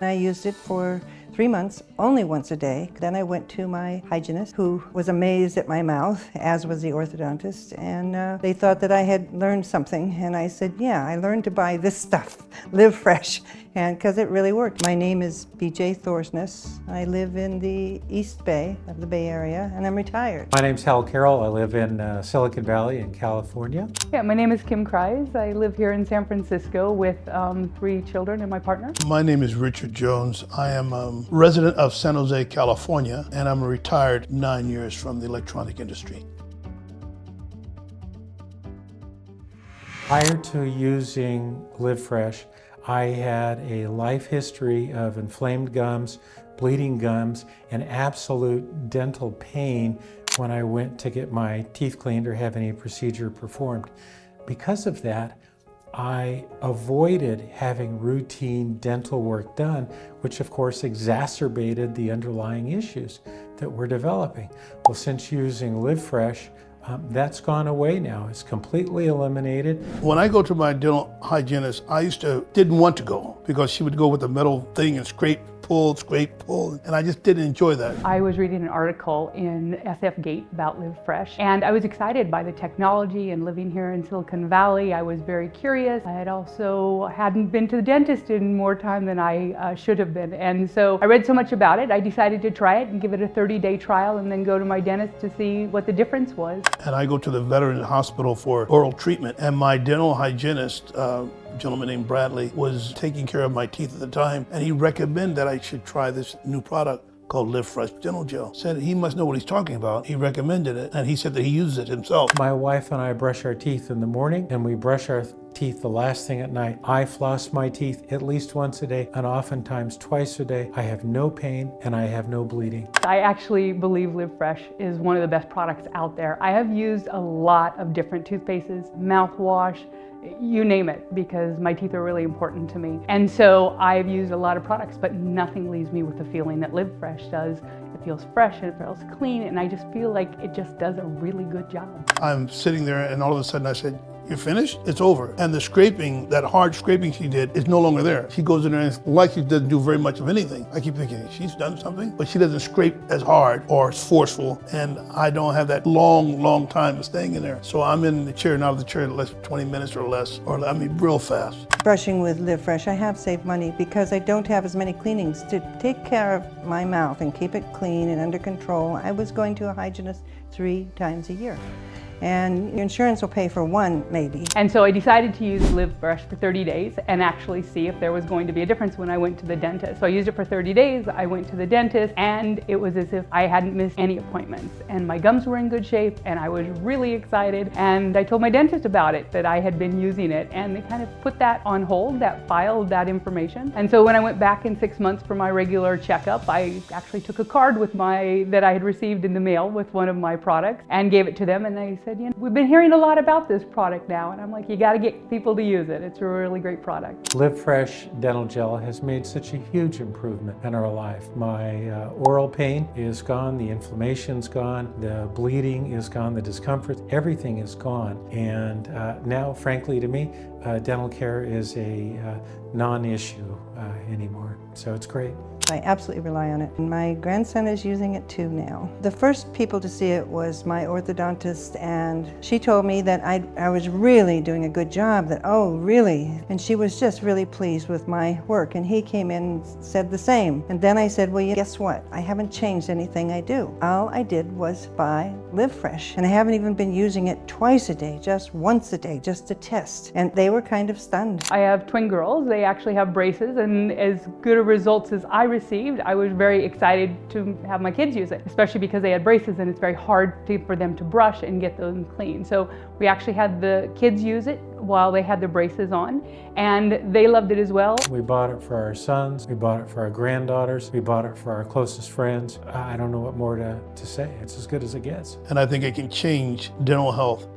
I used it for 3 months, only once a day. Then I went to my hygienist, who was amazed at my mouth, as was the orthodontist, and they thought that I had learned something. And I said, yeah, I learned to buy this stuff, LIVFRESH, and because it really worked. My name is BJ Thornsness. I live in the East Bay of the Bay Area, and I'm retired. My name's Carroll. I live in Silicon Valley in California. Yeah, my name is Kim Kreis. I live here in San Francisco with 3 children and my partner. My name is Richard Jones. I am a resident of San Jose, California, and I'm retired 9 years from the electronic industry. Prior to using LIVFRESH, I had a life history of inflamed gums, bleeding gums, and absolute dental pain when I went to get my teeth cleaned or have any procedure performed. Because of that, I avoided having routine dental work done, which of course exacerbated the underlying issues that we're developing. Well, since using LIVFRESH, that's gone away now. It's completely eliminated. When I go to my dental hygienist, I didn't want to go because she would go with the metal thing and scrape, pull, and I just didn't enjoy that. I was reading an article in SF Gate about LIVFRESH, and I was excited by the technology, and living here in Silicon Valley, I was very curious. I hadn't been to the dentist in more time than I should have been, and so I read so much about it, I decided to try it and give it a 30-day trial and then go to my dentist to see what the difference was. And I go to the veteran hospital for oral treatment, and my dental hygienist, a gentleman named Bradley, was taking care of my teeth at the time, and he recommended that I should try this new product called LIVFRESH Dental Gel. Said he must know what he's talking about. He recommended it, and he said that he uses it himself. My wife and I brush our teeth in the morning, and we brush our teeth the last thing at night. I floss my teeth at least once a day, and oftentimes twice a day. I have no pain, and I have no bleeding. I actually believe LIVFRESH is one of the best products out there. I have used a lot of different toothpastes, mouthwash, you name it, because my teeth are really important to me. And so I've used a lot of products, but nothing leaves me with the feeling that LIVFRESH does. It feels fresh and it feels clean, and I just feel like it just does a really good job. I'm sitting there, and all of a sudden I said, "You're finished? It's over." And the scraping, that hard scraping she did, is no longer there. She goes in there and it's like she doesn't do very much of anything. I keep thinking, she's done something, but she doesn't scrape as hard or as forceful, and I don't have that long time of staying in there. So I'm in the chair and out of the chair in less than 20 minutes or less, or I mean real fast. Brushing with LIVFRESH, I have saved money because I don't have as many cleanings. To take care of my mouth and keep it clean and under control, I was going to a hygienist 3 times a year. And your insurance will pay for 1, maybe. And so I decided to use LIVFRESH for 30 days and actually see if there was going to be a difference when I went to the dentist. So I used it for 30 days, I went to the dentist, and it was as if I hadn't missed any appointments. And my gums were in good shape, and I was really excited. And I told my dentist about it, that I had been using it, and they kind of put that on hold, that file, that information. And so when I went back in 6 months for my regular checkup, I actually took a card with that I had received in the mail with one of my products and gave it to them, and they said, you know, we've been hearing a lot about this product now, and I'm like, you got to get people to use it. It's a really great product. LIVFRESH Dental Gel has made such a huge improvement in our life. My oral pain is gone, the inflammation's gone, the bleeding is gone, the discomfort, everything is gone. And now, frankly, to me, dental care is a non-issue anymore. So it's great. I absolutely rely on it. And my grandson is using it too now. The first people to see it was my orthodontist, and she told me that I was really doing a good job, that, oh, really? And she was just really pleased with my work, and he came in and said the same. And then I said, well, guess what? I haven't changed anything I do. All I did was buy LIVFRESH, and I haven't even been using it twice a day, just once a day, just to test. And they were kind of stunned. I have twin girls. They actually have braces, and as good a results as I received, I was very excited to have my kids use it, especially because they had braces and it's very hard for them to brush and get them clean. So we actually had the kids use it while they had the braces on, and they loved it as well. We bought it for our sons, we bought it for our granddaughters, we bought it for our closest friends. I don't know what more to say. It's as good as it gets. And I think it can change dental health